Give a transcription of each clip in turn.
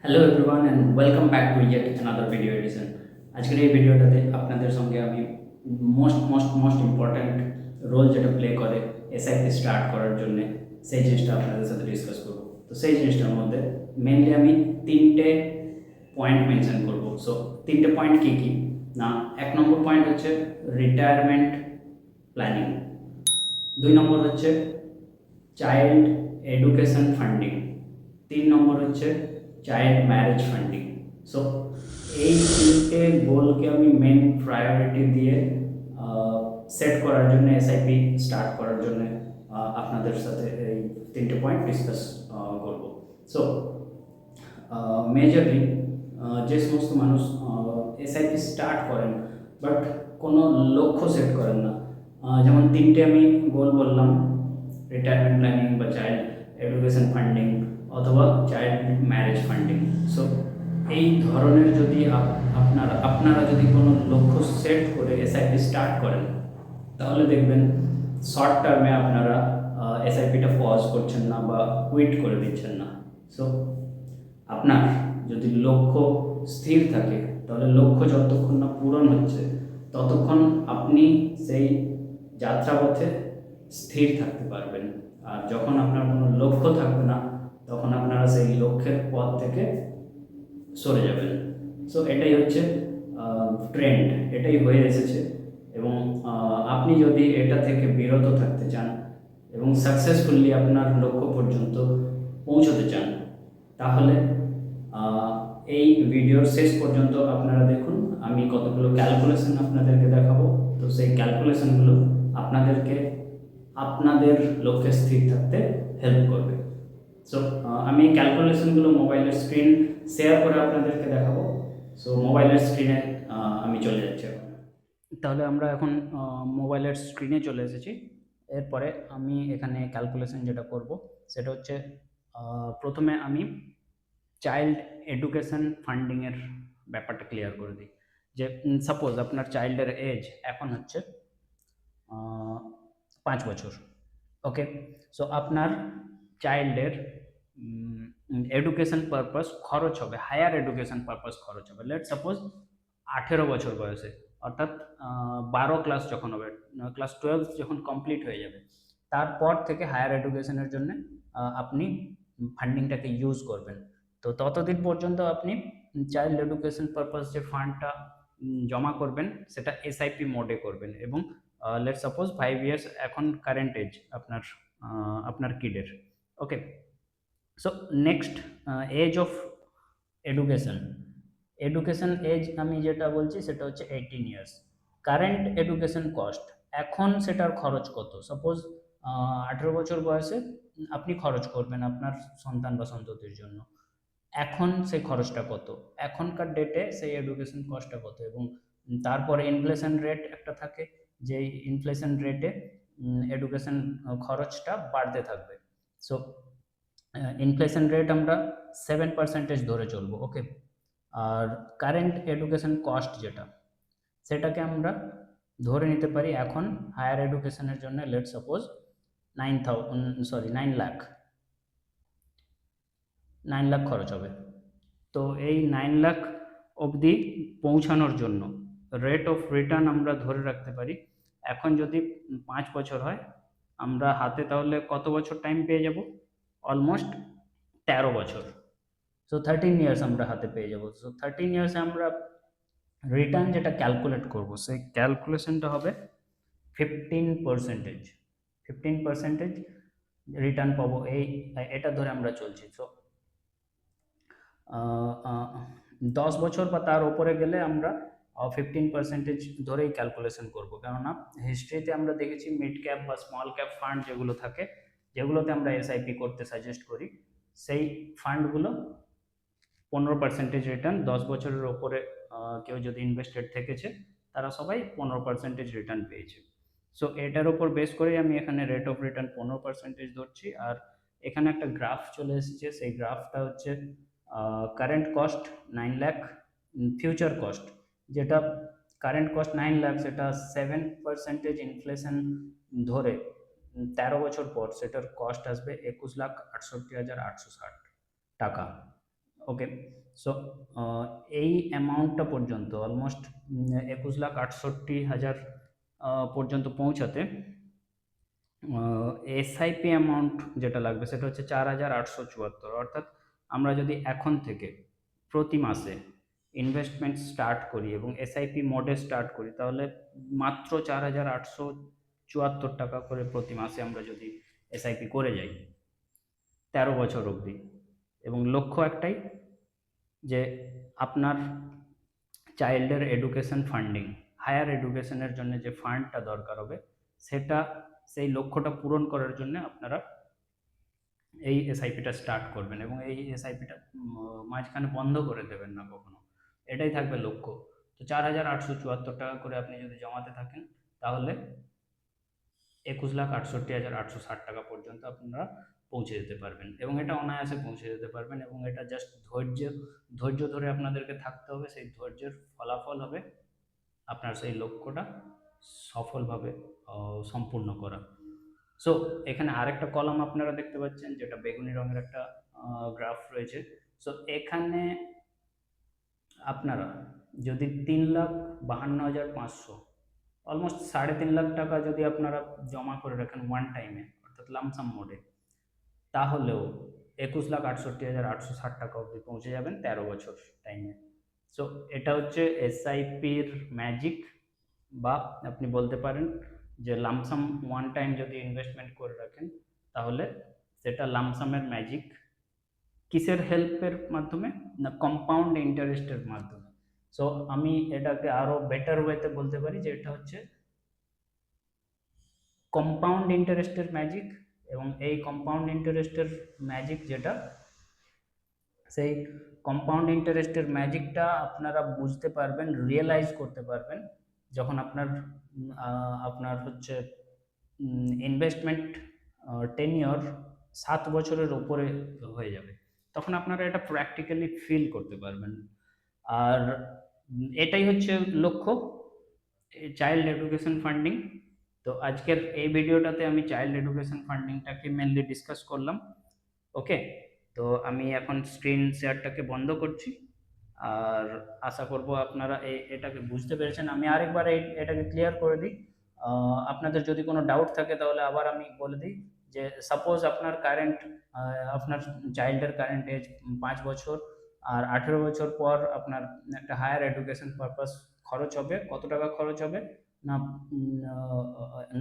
Hello everyone and welcome back to yet another video edition. আজকের এই ভিডিওটাতে আপনাদের সঙ্গে আমি মোস্ট ইম্পর্ট্যান্ট রোল যেটা প্লে করে এসআইপি স্টার্ট করার জন্য সেই জিনিসটা আপনাদের সাথে ডিসকাস করব। তো সেই জিনিসটার মধ্যে মেনলি আমি তিনটে পয়েন্ট মেনশন করব। সো তিনটে পয়েন্ট কী কী না, 1 নম্বর পয়েন্ট হচ্ছে রিটায়ারমেন্ট প্ল্যানিং, 2 নম্বর হচ্ছে চাইল্ড এডুকেশন ফান্ডিং, 3 নম্বর হচ্ছে চাইল্ড ম্যারেজ ফান্ডিং। সো এই তিনটে গোলকে আমি মেন প্রায়োরিটি দিয়ে সেট করার জন্য এসআইপি স্টার্ট করার জন্য আপনাদের সাথে এই তিনটে পয়েন্ট ডিসকাস করব। সো মেজরলি যে সমস্ত মানুষ এসআইপি স্টার্ট করেন বাট কোনো লক্ষ্য সেট করেন না, যেমন তিনটে আমি গোল বললাম, রিটায়ারমেন্ট প্ল্যানিং বা চাইল্ড এডুকেশন ফান্ডিং অথবা চাইল্ড ম্যারেজ ফান্ডিং। সো এই ধরনের যদি আপনারা যদি কোনো লক্ষ্য সেট করে এসআইপি স্টার্ট করেন তাহলে দেখবেন শর্ট টার্মে আপনারা এসআইপিটা পজ করছেন না বা কুইট করে দিচ্ছেন না। সো আপনার যদি লক্ষ্য স্থির থাকে তাহলে লক্ষ্য যতক্ষণ না পূরণ হচ্ছে ততক্ষণ আপনি সেই যাত্রাপথে স্থির থাকতে পারবেন। আর যখন আপনার কোনো লক্ষ্য থাকবে না তখন আপনারা সেই লক্ষ্যের পথ থেকে সরে যাবেন। সো এটাই হচ্ছে ট্রেন্ড, এটাই হয়ে এসেছে। এবং আপনি যদি এটা থেকে বিরত থাকতে চান এবং সাকসেসফুলি আপনার লক্ষ্য পর্যন্ত পৌঁছতে চান তাহলে এই ভিডিওর শেষ পর্যন্ত আপনারা দেখুন। আমি কতগুলো ক্যালকুলেশন আপনাদেরকে দেখাবো। তো সেই ক্যালকুলেশনগুলো আপনাদেরকে আপনাদের লক্ষ্যে স্থির থাকতে হেল্প করবে। সো আমি এই ক্যালকুলেশনগুলো মোবাইলের স্ক্রিন শেয়ার করে আপনাদেরকে দেখাবো। সো মোবাইলের স্ক্রিনে আমি চলে যাচ্ছি এখন। তাহলে আমরা এখন মোবাইলের স্ক্রিনে চলে এসেছি। এরপরে আমি এখানে ক্যালকুলেশন যেটা করব সেটা হচ্ছে প্রথমে আমি চাইল্ড এডুকেশন ফান্ডিংয়ের ব্যাপারটা ক্লিয়ার করে দিই। যে সাপোজ আপনার চাইল্ডের এজ এখন হচ্ছে 5 বছর। ওকে, সো আপনার চাইল্ডের এডুকেশন পারপাস খরচ হবে, হায়ার এডুকেশন পারপাস খরচ হবে লেট সাপোজ 18 বছর বয়সে, অর্থাৎ 12 ক্লাস যখন হবে, ক্লাস 12 যখন কমপ্লিট হয়ে যাবে তারপর থেকে হায়ার এডুকেশনের জন্য আপনি ফান্ডিংটাকে ইউজ করবেন। তো ততদিন পর্যন্ত আপনি চাইল্ড এডুকেশন পারপাস যে ফান্ডটা জমা করবেন সেটা এসআইপি মোডে করবেন। এবং লেট সাপোজ 5 ইয়ার্স এখন কারেন্ট এজ আপনার কিডের। Okay, so next age of education, education age আমি যেটা বলছি সেটা হচ্ছে 18 ইয়ার্স। কারেন্ট এডুকেশন কস্ট, এখন সেটার খরচ কত? সাপোজ 18 বছর বয়সে আপনি খরচ করবেন আপনার সন্তান বা সন্ততির জন্য, এখন সেই খরচটা কত, এখনকার ডেটে সেই এডুকেশন কস্টটা কত। এবং তারপরে ইনফ্লেশন রেট একটা থাকে, যে ইনফ্লেশন রেটে এডুকেশন খরচটা বাড়তে থাকবে। সো ইনফ্লেশন রেট আমরা 7% ধরে চলবো। ওকে, আর কারেন্ট এডুকেশন কস্ট যেটা সেটাকে আমরা ধরে নিতে পারি এখন হায়ার এডুকেশনের জন্য লেট সাপোজ 9 লাখ, 9 লাখ খরচ হবে। তো এই 9 লাখ অবধি পৌঁছানোর জন্য রেট অফ রিটার্ন আমরা ধরে রাখতে পারি, এখন যদি 5 বছর হয় আমরা হাতে তাহলে কত বছর টাইম পেয়ে যাব? অলমোস্ট 13 বছর। সো 13 ইয়ার্স আমরা হাতে পেয়ে যাব। সো 13 ইয়ার্সে আমরা রিটার্ন যেটা ক্যালকুলেট করব সেই ক্যালকুলেশনটা হবে 15%। 15% রিটার্ন পাবো, এটা ধরে আমরা চলছি। সো 10 বছর বা তার উপরে গেলে আমরা 15% ধরেই ক্যালকুলেশন করবো। কেননা হিস্ট্রিতে আমরা দেখেছি মিড ক্যাপ বা স্মল ক্যাপ ফান্ড যেগুলো থাকে, যেগুলোতে আমরা এসআইপি করতে সাজেস্ট করি, সেই ফান্ডগুলো 15% রিটার্ন, 10 বছরের ওপরে কেউ যদি ইনভেস্টেড থেকেছে তারা সবাই 15% রিটার্ন পেয়েছে। সো এটার উপর বেস করেই আমি এখানে রেট অফ রিটার্ন 15% ধরছি। আর এখানে একটা গ্রাফ চলে এসেছে, সেই গ্রাফটা হচ্ছে current cost 9 lakh, future cost যেটা কারেন্ট কস্ট 9 লাখ সেটা 7% ইনফ্লেশন ধরে 13 বছর পর সেটার কস্ট আসবে 21,68,860 টাকা। ওকে। সো এই অ্যামাউন্টটা পর্যন্ত অলমোস্ট 21,68,000 পর্যন্ত পৌঁছাতে এসআইপি অ্যামাউন্ট যেটা লাগবে সেটা হচ্ছে 4,874। অর্থাৎ আমরা যদি এখন থেকে প্রতি মাসে ইনভেস্টমেন্ট স্টার্ট করি এবং এসআইপি মোডে স্টার্ট করি, তাহলে মাত্র 4,874 টাকা করে প্রতি মাসে আমরা যদি এসআইপি করে যাই 13 বছর অবধি, এবং লক্ষ্য একটাই যে আপনার চাইল্ডের এডুকেশন ফান্ডিং, হায়ার এডুকেশনের জন্য যে ফান্ডটা দরকার হবে সেটা, সেই লক্ষ্যটা পূরণ করার জন্য আপনারা এই এসআইপিটা স্টার্ট করবেন এবং এই এসআইপিটা মাঝখানে বন্ধ করে দেবেন না কখনো, এটাই থাকবে লক্ষ্য। তো 4,874 টাকা করে আপনি যদি জমাতে থাকেন তাহলে 21,68,860 টাকা পর্যন্ত আপনারা পৌঁছে যেতে পারবেন, এবং এটা অনায়াসে পৌঁছে যেতে পারবেন। এবং এটা জাস্ট ধৈর্য ধরে আপনাদেরকে থাকতে হবে। সেই ধৈর্যের ফলাফল হবে আপনার সেই লক্ষ্যটা সফলভাবে সম্পূর্ণ করা। সো এখানে আরেকটা কলাম আপনারা দেখতে পাচ্ছেন, যেটা বেগুনি রঙের একটা গ্রাফ রয়েছে। সো এখানে আপনারা যদি 3,52,500, অলমোস্ট 3.5 লাখ টাকা যদি আপনারা জমা করে রাখেন ওয়ান টাইমে, অর্থাৎ লামসাম মোডে, তাহলেও 21,68,860 টাকা অবধি পৌঁছে যাবেন 13 বছর টাইমে। সো এটা হচ্ছে এসআইপির ম্যাজিক, বা আপনি বলতে পারেন যে লামসাম ওয়ান টাইম যদি ইনভেস্টমেন্ট করে রাখেন তাহলে সেটা লামসামের ম্যাজিক। কিসের হেল্পের মাধ্যমে? না, কম্পাউন্ড ইন্টারেস্টের মাধ্যমে। সো আমি এটাকে আরো বেটার ওয়েতে বলতে পারি যে এটা হচ্ছে কম্পাউন্ড ইন্টারেস্টের ম্যাজিক। এবং এই কম্পাউন্ড ইন্টারেস্টের ম্যাজিক যেটা, সেই কম্পাউন্ড ইন্টারেস্টের ম্যাজিকটা আপনারা বুঝতে পারবেন, রিয়েলাইজ করতে পারবেন যখন আপনার হচ্ছে ইনভেস্টমেন্ট টেনিওর 7 বছরের উপরে হয়ে যাবে, তখন আপনারা এটা প্র্যাকটিক্যালি ফিল করতে পারবেন। আর এটাই হচ্ছে লক্ষ্য, চাইল্ড এডুকেশন ফান্ডিং। তো আজকের এই ভিডিওটাতে আমি চাইল্ড এডুকেশন ফান্ডিংটাকে মেনলি ডিসকাস করলাম। ওকে, তো আমি এখন স্ক্রিন শেয়ারটাকে বন্ধ করছি, আর আশা করব আপনারা এটাকে বুঝতে পেরেছেন। আমি আরেকবার এটাকে ক্লিয়ার করে দিই, আপনাদের যদি কোনো ডাউট থাকে তাহলে আবার আমি বলে দিই যে সাপোজ আপনার চাইল্ডের কারেন্ট এজ 5 বছর, আর 18 বছর পর আপনার একটা হায়ার এডুকেশন পারপাস খরচ হবে। কত টাকা খরচ হবে? না,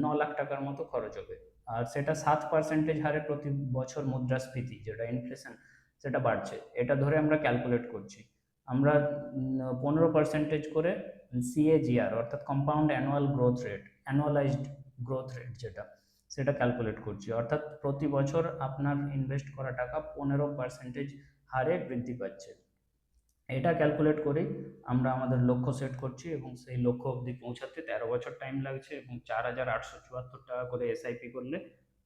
9 লাখ টাকার মতো খরচ হবে। আর সেটা 7% হারে প্রতি বছর মুদ্রাস্ফীতি, যেটা ইনফ্লেশন, সেটা বাড়ছে, এটা ধরে আমরা ক্যালকুলেট করছি। আমরা 15% করে সিএজিআর, অর্থাৎ compound annual growth rate, annualised growth rate যেটা, সেটা ক্যালকুলেট করছি। অর্থাৎ প্রতি বছর আপনার ইনভেস্ট করা টাকা 15% হারে বৃদ্ধি পাচ্ছে। এটা ক্যালকুলেট করেই আমরা আমাদের লক্ষ্য সেট করছি, এবং সেই লক্ষ্য অবধি পৌঁছাতে 13 বছর টাইম লাগছে। এবং 4,874 টাকা করে এসআইপি করলে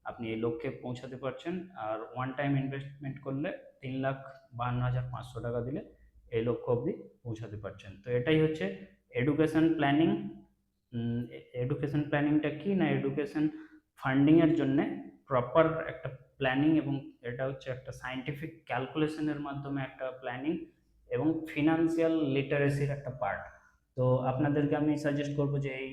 আপনি এই লক্ষ্যে পৌঁছাতে পারছেন। আর ওয়ান টাইম ইনভেস্টমেন্ট করলে 3,52,500 টাকা দিলে এই লক্ষ্য অবধি পৌঁছাতে পারছেন। তো এটাই হচ্ছে এডুকেশন প্ল্যানিং। এডুকেশন প্ল্যানিংটা কি না, এডুকেশন ফান্ডিংয়ের জন্য প্রপার একটা প্ল্যানিং, এবং এটা হচ্ছে একটা সায়েন্টিফিক ক্যালকুলেশনের মাধ্যমে একটা প্ল্যানিং এবং ফিনান্সিয়াল লিটারেসির একটা পার্ট। তো আপনাদেরকে আমি সাজেস্ট করবো যে এই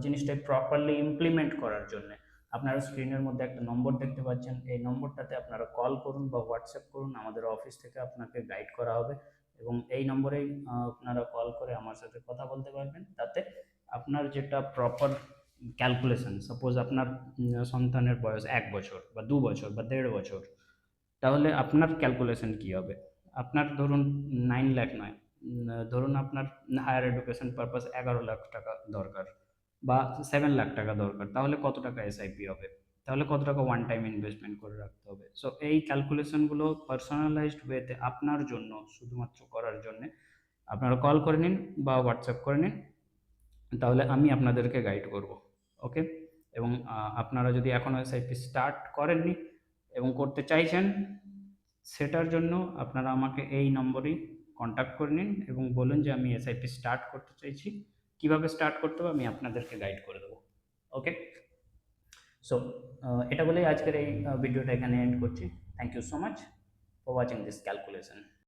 জিনিসটা প্রপারলি ইমপ্লিমেন্ট করার জন্য আপনারা স্ক্রিনের মধ্যে একটা নম্বর দেখতে পাচ্ছেন, এই নম্বরটাতে আপনারা কল করুন বা হোয়াটসঅ্যাপ করুন, আমাদের অফিস থেকে আপনাকে গাইড করা হবে। এবং এই নম্বরেই আপনারা কল করে আমার সাথে কথা বলতে পারবেন। তাতে আপনার যেটা প্রপার ক্যালকুলেশন, সাপোজ আপনার সন্তানের বয়স 1 বছর বা 2 বছর বা 1.5 বছর, তাহলে আপনার ক্যালকুলেশন কি হবে? আপনার ধরুন 9 লাখ নয়, ধরুন আপনার হায়ার এডুকেশন পারপাস 11 লাখ টাকা দরকার বা 7 লাখ টাকা দরকার, তাহলে কত টাকা এসআইপি হবে? তাহলে কত টাকা ওয়ান টাইম ইনভেস্টমেন্ট করে রাখতে হবে? সো এই ক্যালকুলেশনগুলো পার্সোনালাইজড ওয়েতে আপনার জন্য, শুধুমাত্র করার জন্য আপনারা কল করে নিন বা হোয়াটসঅ্যাপ করে নিন, তাহলে আমি আপনাদেরকে গাইড করব। ওকে, এবং আপনারা যদি এখনও এসআইপি স্টার্ট করেননি এবং করতে চাইছেন, সেটার জন্য আপনারা আমাকে এই নম্বরেই কন্ট্যাক্ট করে নিন এবং বলুন যে আমি এসআইপি স্টার্ট করতে চাইছি, কিভাবে স্টার্ট করতে হবে আমি আপনাদেরকে গাইড করে দেবো। ওকে, সো এটা বলেই আজকের এই ভিডিওটা এখানে এন্ড করছি। Thank you so much for watching this calculation.